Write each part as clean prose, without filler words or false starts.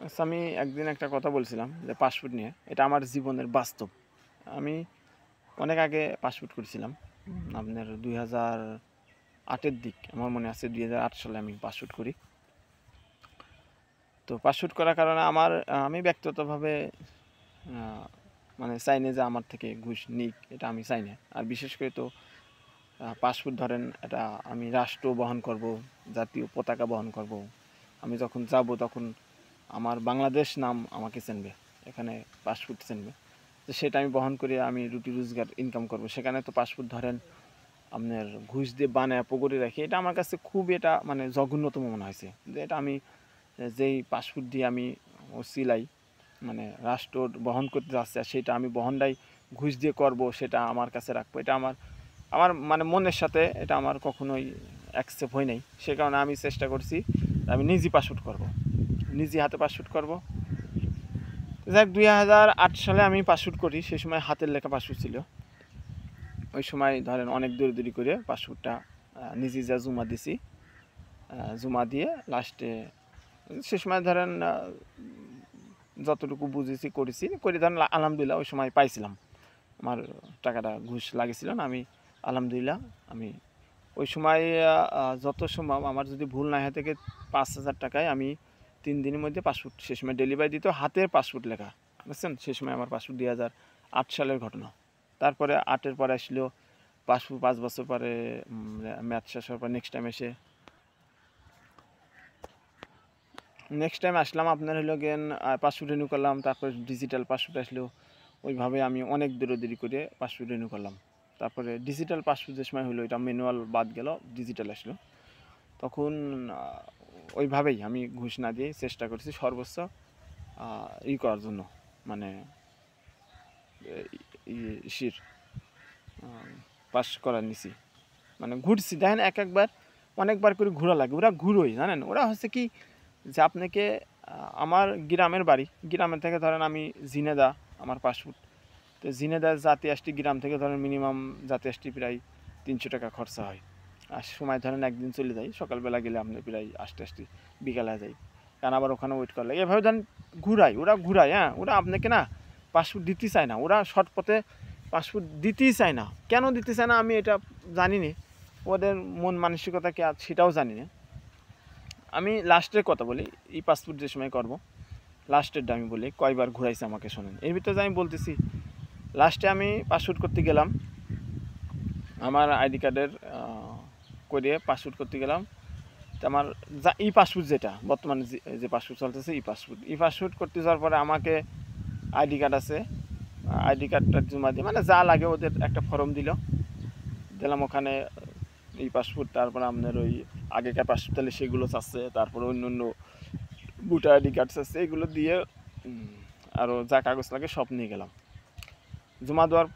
আচ্ছা, আমি একদিন একটা কথা বলছিলাম যে পাসপোর্ট নিয়ে। এটা আমার জীবনের বাস্তব। আমি অনেক আগে পাসপোর্ট করেছিলাম। আপনার 2008-এর দিক আমার মনে আছে। 2008 সালে আমি পাসপোর্ট করি। তো পাসপোর্ট করার কারণে আমি ব্যক্তিগতভাবে মানে চাই না যে আমার থেকে ঘুষ নিক, এটা আমি চাই না। আর বিশেষ করে তো পাসপোর্ট ধরেন, এটা আমি রাষ্ট্র বহন করব, জাতীয় পতাকা বহন করব। আমি যখন যাব তখন আমার বাংলাদেশ নাম আমাকে চিনবে, এখানে পাসপোর্ট চিনবে। তো সেটা আমি বহন করে আমি রুটি রোজগার ইনকাম করব। সেখানে তো পাসপোর্ট ধরেন আপনার ঘুষ দিয়ে বানায় পকড়ে রাখি, এটা আমার কাছে খুব এটা মানে জঘন্যতম মনে হয়েছে। যে এটা আমি যেই পাসপোর্ট দিয়ে আমি সিলাই মানে রাষ্ট্র বহন করতে যাচ্ছে, আর সেটা আমি বহনটাই ঘুষ দিয়ে করব, সেটা আমার কাছে রাখবো, এটা আমার আমার মানে মনের সাথে এটা আমার কখনোই অ্যাকসেপ্ট হয় নাই। সে কারণে আমি চেষ্টা করছি আমি নিজেই পাসপোর্ট করব, নিজে হাতে পাসপোর্ট করব। যাক, 2008 সালে আমি পাসপোর্ট করি। সে সময় হাতের লেখা পাসপোর্ট ছিল। ওই সময় ধরেন অনেক দৌড়ি করে পাসপোর্টটা নিজে যা জমা দিছি, জমা দিয়ে লাস্টে সে সময় ধরেন যতটুকু বুঝেছি করেছি করে ধরেন আলহামদুলিল্লাহ ওই সময় পাইছিলাম। আমার টাকাটা ঘুষ লাগিয়েছিল না, আমি আলহামদুলিল্লাহ আমি ওই সময় যত সম্ভব আমার যদি ভুল না হয় থেকে 5,000 টাকায় আমি 3 দিনের মধ্যে পাসপোর্ট সে সময় ডেলিভারি দিত, হাতের পাসপোর্ট লেখা, বুঝছেন। সে সময় আমার পাসপোর্ট 2008 সালের ঘটনা। তারপরে 8-এর পরে আসলো পাসপোর্ট, 5 বছর পরে ম্যাথ শেষ হওয়ার পর নেক্সট টাইম আসলাম আপনার হলো গেন পাসপোর্ট রিনিউ করলাম। তারপর ডিজিটাল পাসপোর্ট আসলো। ওইভাবে আমি অনেক দৌড়াদৌড়ি করে পাসপোর্ট রিনিউ করলাম। তারপরে ডিজিটাল পাসপোর্ট যে সময় হলো, এটা ম্যানুয়াল বাদ গেল, ডিজিটাল আসলো। তখন ওইভাবেই আমি ঘুষ না দিয়ে চেষ্টা করছি সর্বোচ্চ করার জন্য, মানে ইসির পাস করার নিছি। মানে ঘুরছি, দেখেন একবার অনেকবার করে ঘোরা লাগে। ওরা ঘুরোই জানেন, ওরা হচ্ছে কি যে আপনাকে আমার গ্রামের বাড়ি, গ্রামের থেকে ধরেন আমি ঝিনেদা, আমার পাসপোর্ট তো ঝিনেদা জাতি আসটি গ্রাম থেকে ধরেন মিনিমাম জাতি আসটি প্রায় 300 টাকা খরচা হয়। আর সময় ধরেন একদিন চলে যাই, সকালবেলা গেলে আপনি প্রায় আসতে বিকালে যাই, কারণ আবার ওখানে ওয়েট করা লাগে। এভাবে ধরেন ঘুরাই, ওরা ঘুরায়। হ্যাঁ, ওরা আপনাকে না পাসপোর্ট দিতেই চায় না, ওরা শর্ট পথে পাসপোর্ট দিতেই চায় না। কেন দিতে চায় না আমি এটা জানি না, ওদের মন মানসিকতা কি আর সেটাও জানি না। আমি লাস্টের কথা বলি, পাসপোর্ট যে সময় করবো লাস্টেরটা আমি বলি কয়বার ঘুরাইছে আমাকে শোনেন। এর ভিতরে আমি বলতেছি, লাস্টে আমি পাসপোর্ট করতে গেলাম, আমার আইডি কার্ডের করিয়ে পাসপোর্ট করতে গেলাম। তো আমার যা পাসপোর্ট যেটা বর্তমানে যে পাসপোর্ট চলতেছে, পাসপোর্ট করতে যাওয়ার পরে আমাকে আইডি কার্ড আছে, আইডি কার্ডটা জমা দিয়ে মানে যা লাগে ওদের একটা ফর্ম দিলাম ওখানে পাসপোর্ট। তারপরে আপনার ওই আগেকার পাসপোর্ট তাহলে সেগুলো চাচ্ছে, তারপরে অন্য অন্য ভোটার আইডি কার্ড চাচ্ছে, এগুলো দিয়ে আরও যা কাগজ লাগে সব নিয়ে গেলাম। জমা দেওয়ার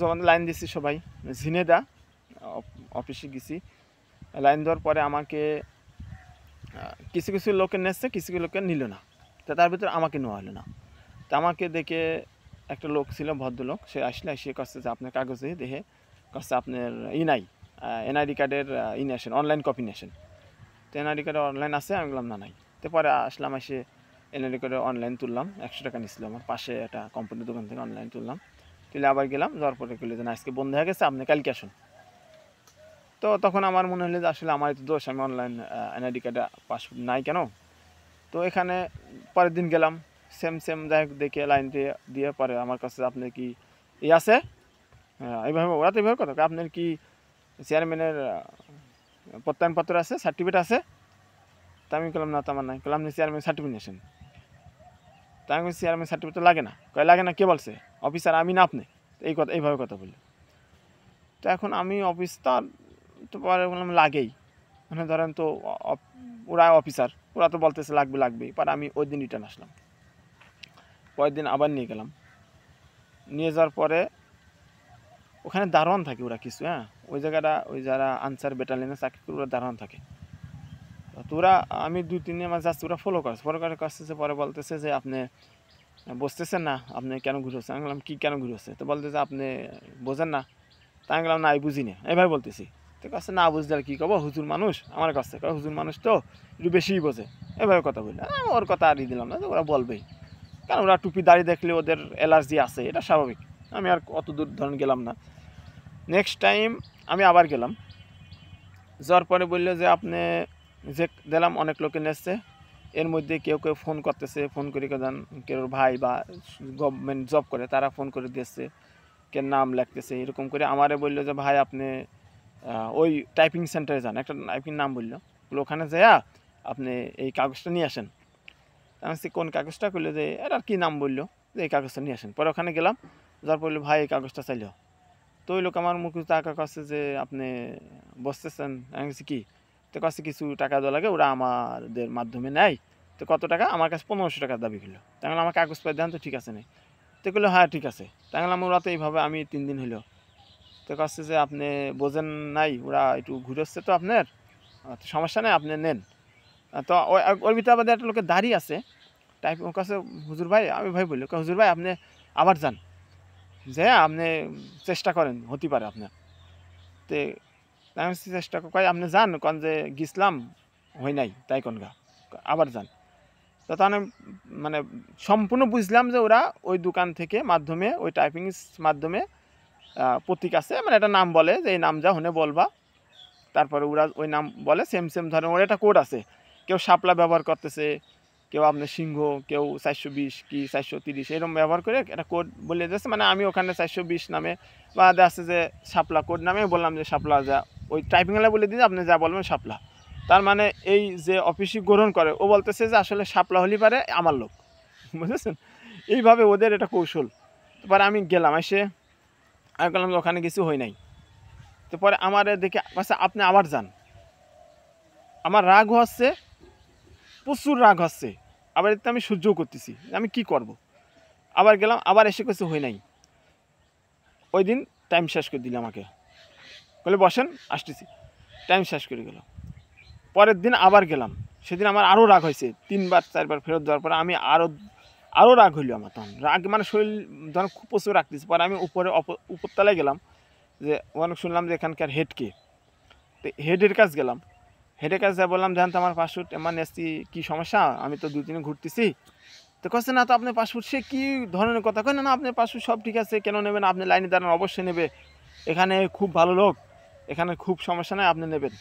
যখন লাইন দিচ্ছি সবাই, ঝিনেদা অফিসে গেছি, লাইন দেওয়ার পরে আমাকে কিছু কিছু লোকে নিচ্ছে, কিছু কিছু লোকে নিল না। তো তার ভিতরে আমাকে নেওয়া হলো না। তো আমাকে দেখে একটা লোক ছিল, ভদ্রলোক, সে আসলে এসে কাছে যে আপনার কাগজে দেখে কাছে আপনার নাই এনআইডি কার্ডের নিয়ে আসেন, অনলাইন কপি নিয়ে আসেন। তো এনআইডি কার্ডের অনলাইন আছে, আমি বললাম না নাই। তো পরে আসলাম, এসে এনআইডি কার্ডের অনলাইন তুললাম, 100 টাকা নিয়েছিল আমার পাশে একটা কোম্পানির দোকান থেকে অনলাইন তুললাম। তুলে আবার গেলাম, যাওয়ার পরে বললে যে না আজকে বন্ধ হয়ে গেছে, আপনি কালকে আসুন। তো তখন আমার মনে হলো যে আসলে আমার তো দোষ, আমি অনলাইন এনআইডি কার্ডে পাসপোর্ট নাই কেন। তো এখানে পরের দিন গেলাম, সেম যাই হোক দেখে লাইন দিয়ে পরে আমার কাছে আপনার কি আছে, এইভাবে ওরা তো এইভাবে কথা, আপনার কি চেয়ারম্যানের প্রত্যয়নপত্র আছে, সার্টিফিকেট আছে। তা আমি বললাম না, তো আমার নাই। বললাম আপনি চেয়ারম্যান সার্টিফিকেট নিয়েছেন। তা আমি চেয়ারম্যান সার্টিফিকেট লাগে না। লাগে না, কে বলছে? অফিসার আমি না আপনি? এইভাবে কথা বললো। তো এখন আমি অফিসার, তো পরে বললাম লাগেই, মানে ধরেন তো ওরা অফিসার, ওরা তো বলতেছে লাগবেই। পরে আমি ওই দিন রিটার্ন আসলাম। পরের দিন আবার নিয়ে গেলাম, নিয়ে যাওয়ার পরে ওখানে দারোয়ান থাকে ওরা কিছু, হ্যাঁ, ওই জায়গাটা ওই যারা আনসার ব্যাটালিয়নে চাকরি করে ওরা দারোয়ান থাকে। তো ওরা আমি 2-3 দিন আমার যাচ্ছি, ওরা ফলো করে করতেছে। পরে বলতেছে যে আপনি বুঝতেছেন না, আপনি কেন ঘুরে হচ্ছে? আমি বললাম কি কেন ঘুরে হচ্ছে? তো বলতেছে আপনি বোঝেন না। তা আমি বললাম না, আমি বুঝি না, এভাবে বলতেছি। তো কাছে না বুঝলে আর কী কব, হুজুর মানুষ আমার কাছে হুজুর মানুষ তো একটু বেশিই বোঝে, এভাবে কথা বললে ওর কথা আর দিলাম না, ওরা বলবেই, কারণ ওরা টুপি দাড়ি দেখলে ওদের অ্যালার্জি আছে, এটা স্বাভাবিক। আমি আর অত দূর ধরুন গেলাম না। নেক্সট টাইম আমি আবার গেলাম, যাওয়ার পরে বললো যে আপনি যে দিলাম অনেক লোকে নেসছে, এর মধ্যে কেউ কেউ ফোন করতেছে, ফোন করে কেন কেউ ভাই বা গভর্নমেন্ট জব করে তারা ফোন করে দিচ্ছে, কে নাম লিখতেছে, এরকম করে আমারে বললো যে ভাই আপনি ওই টাইপিং সেন্টারে যান, একটা টাইপিং নাম বললো, ওখানে যাইয়া আপনি এই কাগজটা নিয়ে আসেন। আমি কোন কাগজটা করলো যে এটা কী নাম বললো, যে এই কাগজটা নিয়ে আসেন। পরে ওখানে গেলাম, যার বললো ভাই এই কাগজটা চাইল। তো ওই লোক আমার মুখ টাকা কাছে যে আপনি বসতেছেন, আমি বলছি কি, তো কাছে কিছু টাকা দেওয়া লাগে, ওরা আমাদের মাধ্যমে নেয়, তো কত টাকা, আমার কাছে 1500 টাকা দাবি করলো। তাহলে আমার কাগজ পাই দেন, তো ঠিক আছে নেই, তো করলো হ্যাঁ ঠিক আছে। তাহলে ওরা তো এইভাবে আমি 3 দিন হইলো, তো কাছে যে আপনি বোঝেন নাই, ওরা একটু ঘুরোচ্ছে তো আপনার, তো সমস্যা নেই আপনি নেন। তো ওর ভিতরে আবার একটা লোকের দাঁড়িয়ে আছে টাইপ, ওর কাছে হুজুর ভাই, আমি ভাই বললো হুজুর ভাই আপনি আবার যান, যে আপনি চেষ্টা করেন, হতে পারে আপনার। তো আমি চেষ্টা করি, আপনি যান কন যে গিয়েছিলাম হয় নাই, তাই কনগা আবার যান। তো তখন মানে সম্পূর্ণ বুঝলাম যে ওরা ওই দোকান থেকে মাধ্যমে, ওই টাইপিং মাধ্যমে প্রতীক আছে, মানে একটা নাম বলে যে এই নাম যা হনে বলবা, তারপরে ওরা ওই নাম বলে, সেম ধরেন ওর একটা কোড আছে, কেউ শাপলা ব্যবহার করতেছে, কেউ আপনার সিংহ, কেউ 420 কি 430 এরকম ব্যবহার করে একটা কোড বলে দিয়েছে, মানে আমি ওখানে 420 নামে বা আছে যে শাপলা কোড নামে বললাম যে শাপলা, যা ওই টাইপিংওয়ালা বলে দিয়েছে আপনি যা বলবেন শাপলা। তার মানে এই যে অফিসই গ্রহণ করে ও বলতেছে যে আসলে শাপলা হলেই পারে আমার লোক, বুঝেছেন? এইভাবে ওদের এটা কৌশল। তারপরে আমি গেলাম, এসে আমি বললাম ওখানে কিছু হয় নাই। তো পরে আমার দেখে আচ্ছা আপনি আবার যান, আমার রাগ হচ্ছে, প্রচুর রাগ হচ্ছে, আবার এতে আমি সহ্যও করতেছি, আমি কি করব। আবার গেলাম, আবার এসে কিছু হয় নাই, ওই দিন টাইম শেষ করে দিল আমাকে, বলে বসেন আসতেছি, টাইম শেষ করে গেল। পরের দিন আবার গেলাম, সেদিন আমার আরও রাগ হয়েছে, 3বার 4বার ফেরত দেওয়ার পরে আমি আরও রাগ হইল আমার, তখন রাগ মানে শরীর ধরেন খুব প্রচুর রাগ দিয়েছে। পরে আমি উপরতলায় গেলাম, যে অনেক শুনলাম যে এখানকার হেডকে, তো হেডের কাছে গেলাম, হেডের কাছে যা বললাম জানতো আমার পাসপোর্ট এমন এসছি, কী সমস্যা, আমি তো 2 দিনে ঘুরতেছি। তো কাছে না তো আপনার পাসপোর্ট, সে কী ধরনের কথা কয়, না আপনার পাসপোর্ট সব ঠিক আছে, কেন নেবেন, আপনি লাইনে দাঁড়ান, অবশ্যই নেবে, এখানে খুব ভালো লোক, এখানে খুব সমস্যা নেই, আপনি নেবেন।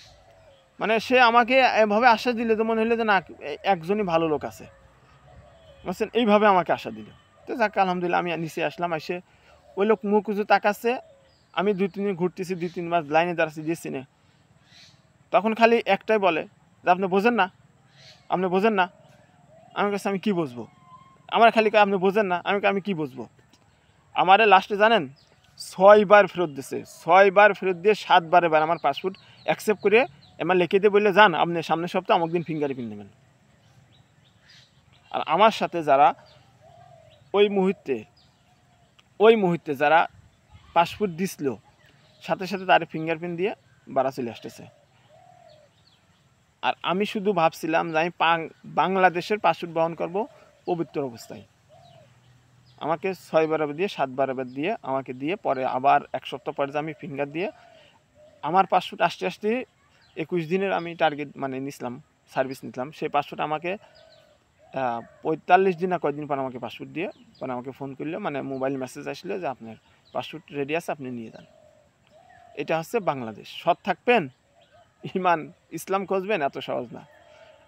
মানে সে আমাকে এভাবে আশ্বাস দিল যে মনে হইলো যে না একজনই ভালো লোক আছে, বুঝছেন, এইভাবে আমাকে আশা দিল। তো যাক আলহামদুলিল্লাহ আমি নিচে আসলাম, এসে ওই লোক মুখ উঁচু তাকাচ্ছে, আমি 2-3 দিন ঘুরতেছি, 2-3 মাস লাইনে দাঁড়াচ্ছি, দিচ্ছি না, তখন খালি একটাই বলে যে আপনি বোঝেন না, আপনি বোঝেন না। আমার কাছে আমি কী বুঝবো, আমার খালি আপনি বোঝেন না, আমি কী বুঝবো। আমারে লাস্টে জানেন 6বার ফেরত দিছে, 6বার ফেরত দিয়ে 7বার এবার আমার পাসপোর্ট অ্যাকসেপ্ট করে এবার লিখে দিয়ে বললে যান আপনি সামনের সপ্তাহে অমুক দিন ফিঙ্গারপ্রিন্ট নেবেন। আর আমার সাথে যারা ওই মুহূর্তে যারা পাসপোর্ট দিছিল, সাথে সাথে তার ফিঙ্গারপ্রিন্ট দিয়ে বাড়া চলে আসতেছে। আর আমি শুধু ভাবছিলাম যে আমি বাংলাদেশের পাসপোর্ট বহন করব পবিত্র অবস্থায়। আমাকে 6বার দিয়ে 7বার দিয়ে আমাকে দিয়ে পরে আবার 1 সপ্তাহ পরে আমি ফিঙ্গার দিয়ে আমার পাসপোর্ট আসতে 21 দিনের আমি টার্গেট মানে নিছিলাম, সার্ভিস নিলাম। সেই পাসপোর্ট আমাকে 45 দিন না কয়েকদিন পর আমাকে পাসপোর্ট দিয়ে পরে আমাকে ফোন করলো, মানে মোবাইল মেসেজ আসলো যে আপনার পাসপোর্ট রেডি আছে, আপনি নিয়ে যান। এটা হচ্ছে বাংলাদেশ। সৎ থাকবেন, ইমান ইসলাম খুঁজবেন, এত সহজ না।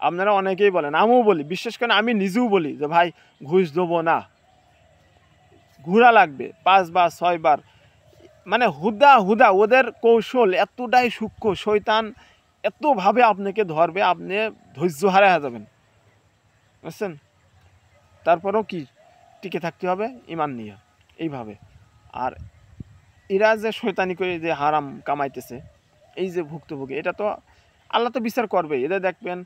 আপনারা অনেকেই বলেন, আমিও বলি, বিশেষ করে আমি নিজেও বলি যে ভাই ঘুষ দেবো না, ঘোরা লাগবে 5 বার 6 বার, মানে হুদা ওদের কৌশল এতটাই সূক্ষ্ম, শয়তান এতভাবে আপনাকে ধরবে, আপনি ধৈর্য হারায় যাবেন, বুঝছেন। তারপরেও কি টিকে থাকতে হবে ইমান নিয়ে এইভাবে। আর এরা যে শয়তানি করে যে হারাম কামাইতেছে, এই যে ভুক্তভোগী, এটা তো আল্লাহ তো বিচার করবে। এদের দেখবেন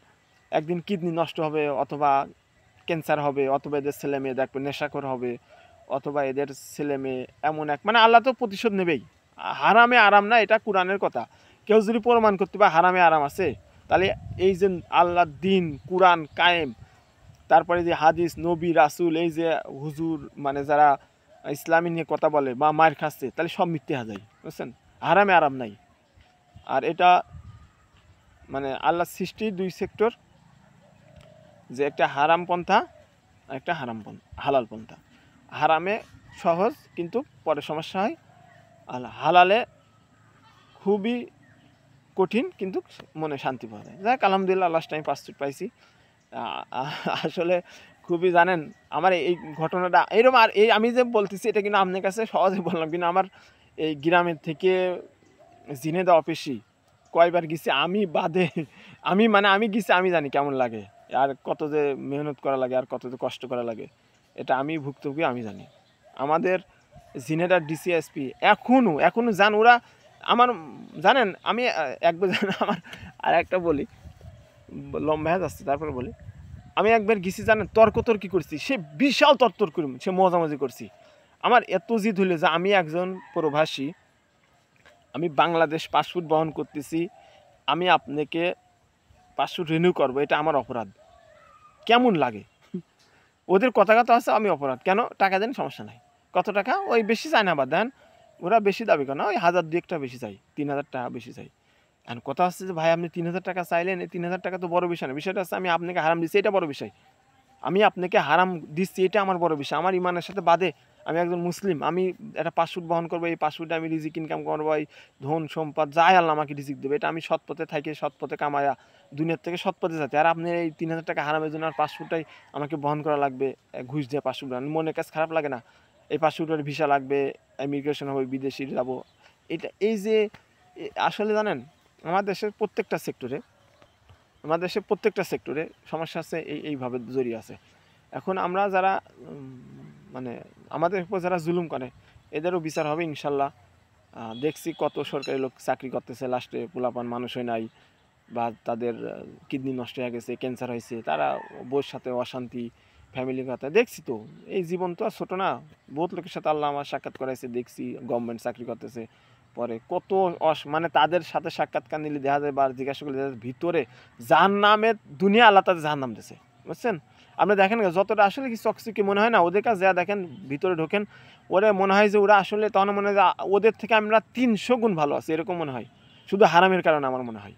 একদিন কিডনি নষ্ট হবে, অথবা ক্যান্সার হবে, অথবা এদের ছেলে মেয়ে দেখবেন নেশাখোর হবে, অথবা এদের ছেলে মেয়ে এমন এক, মানে আল্লাহ তো প্রতিশোধ নেবেই। হারামে আরাম না, এটা কোরআনের কথা। কেউ যদি প্রমাণ করতে পারে হারামে আরাম আছে, তাহলে এই যে আল্লাহর দিন কোরআন কায়েম, তারপরে যে হাদিস নবী রাসুল, এই যে হুজুর মানে যারা ইসলামী নিয়ে কথা বলে বা মায়ের খাচ্ছে, তাহলে সব মিথ্যে হয়ে যায়, বুঝছেন। হারামে আরাম নাই। আর এটা মানে আল্লাহর সৃষ্টির দুই সেক্টর, যে একটা হারাম পন্থা আর একটা হালাল পন্থা। হারামে সহজ কিন্তু পরে সমস্যা হয়, আর হালালে খুবই কঠিন কিন্তু মনে শান্তি পাওয়া যায়। যাক আলহামদুলিল্লাহ লাস্ট টাইম পাসপোর্ট পাইছি। আসলে খুবই জানেন আমার এই ঘটনাটা এরকম, আর এই আমি যে বলতেছি এটা কিন্তু আপনার কাছে সহজে বললাম, কিন্তু আমার এই গ্রামের থেকে ঝিনেদা অফিসি কয়বার গেছি আমি বাদে, আমি গেছি, আমি জানি কেমন লাগে আর কত যে মেহনত করা লাগে আর কত যে কষ্ট করা লাগে, এটা আমি ভুক্তভোগী, আমি জানি। আমাদের ঝিনেদার ডিসিএসপি এখনও যান ওরা। আমার জানেন আমি একবার আমার আর একটা বলি, লম্বা হয়ে যাচ্ছে তারপরে বলি, আমি একবার গেছি জানেন তর্কি করছি, সে বিশাল তর্ক করি, সে মজামজি করছি। আমার এত জিদ হইলে যে আমি একজন প্রবাসী, আমি বাংলাদেশ পাসপোর্ট বহন করতেছি, আমি আপনাকে পাসপোর্ট রিনিউ করবো, এটা আমার অপরাধ, কেমন লাগে? ওদের কথা আছে আমি অপরাধ কেন, টাকা দেন সমস্যা নাই, কত টাকা ওই বেশি চায় না, বা দেন ওরা বেশি দাবি করে না, ওই 1000-2 টাকা বেশি চাই, 3000 টাকা বেশি চাই। এখন কথা হচ্ছে যে ভাই আপনি 3000 টাকা চাইলেন, এই 3000 টাকা তো বড় বিষয় না, বিষয়টা হচ্ছে আমি আপনাকে হারাম দিচ্ছি, এটা বড় বিষয়। আমি আপনাকে হারাম দিচ্ছি এটা আমার বড় বিষয়, আমার ইমানের সাথে বাদে আমি একজন মুসলিম, আমি একটা পাসপোর্ট বহন করবো, এই পাসপোর্টে আমি রিজিক ইনকাম করবো, এই ধন সম্পদ যাই আল্লাহ আমাকে রিজিক দেবে, এটা আমি সৎ পথে থাকি, সৎ পথে কামায়া দুনিয়ার থেকে সৎ পথে যাতে। আর আপনি এই 3000 টাকা হারামের জন্য আর পাসপোর্টটাই আমাকে বহন করা লাগবে, ঘুষ দিয়ে পাসপোর্ট, মনের কাছে খারাপ লাগে না? এই পাসপোর্টের ভিসা লাগবে, ইমিগ্রেশন হবে, বিদেশি যাবো, এটা এই যে আসলে জানেন আমার দেশের প্রত্যেকটা সেক্টরে সমস্যা আছে, এইভাবে জড়িয়ে আছে। এখন আমরা যারা মানে আমাদের উপর যারা জুলুম করে এদেরও বিচার হবে ইনশাল্লাহ। দেখছি কত সরকারি লোক চাকরি করতেছে, লাস্টে পোলাপান মানুষই নাই, বা তাদের কিডনি নষ্ট হয়ে গেছে, ক্যান্সার হয়েছে, তারা বউর সাথে অশান্তি, ফ্যামিলির কথা দেখছি। তো এই জীবন তো আর ছোটো না, বহুত লোকের সাথে আল্লাহ আমার সাক্ষাৎ করাইছে, দেখছি গভর্নমেন্ট চাকরি করতেছে, পরে কত মানে তাদের সাথে সাক্ষাৎকার নিলে দেখা যায় বা জিজ্ঞাসা করলে ভিতরে জাহান্নামের দুনিয়া আল্লাহ তাদের জাহান্নাম দিয়েছে, বুঝছেন? আপনি দেখেন যতটা আসলে কি চকচকে মনে হয় না ওদের কাছে, যা দেখেন ভিতরে ঢোকেন ওরা মনে হয় যে ওরা আসলে, তখন মনে হয় যে ওদের থেকে আমরা 300 গুণ ভালো আছি, এরকম মনে হয়, শুধু হারামের কারণে আমার মনে হয়।